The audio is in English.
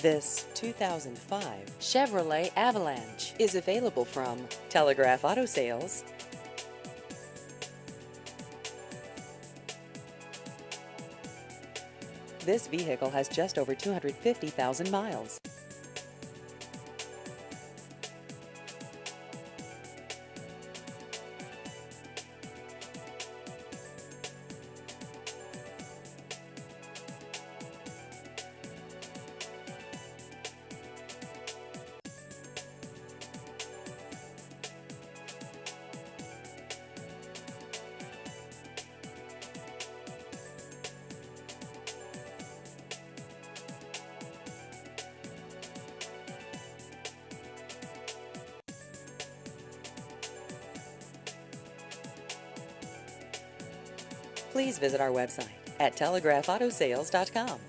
This 2005 Chevrolet Avalanche is available from Telegraph Auto Sales. This vehicle has just over 250,000 miles. Please visit our website at telegraphautosales.com.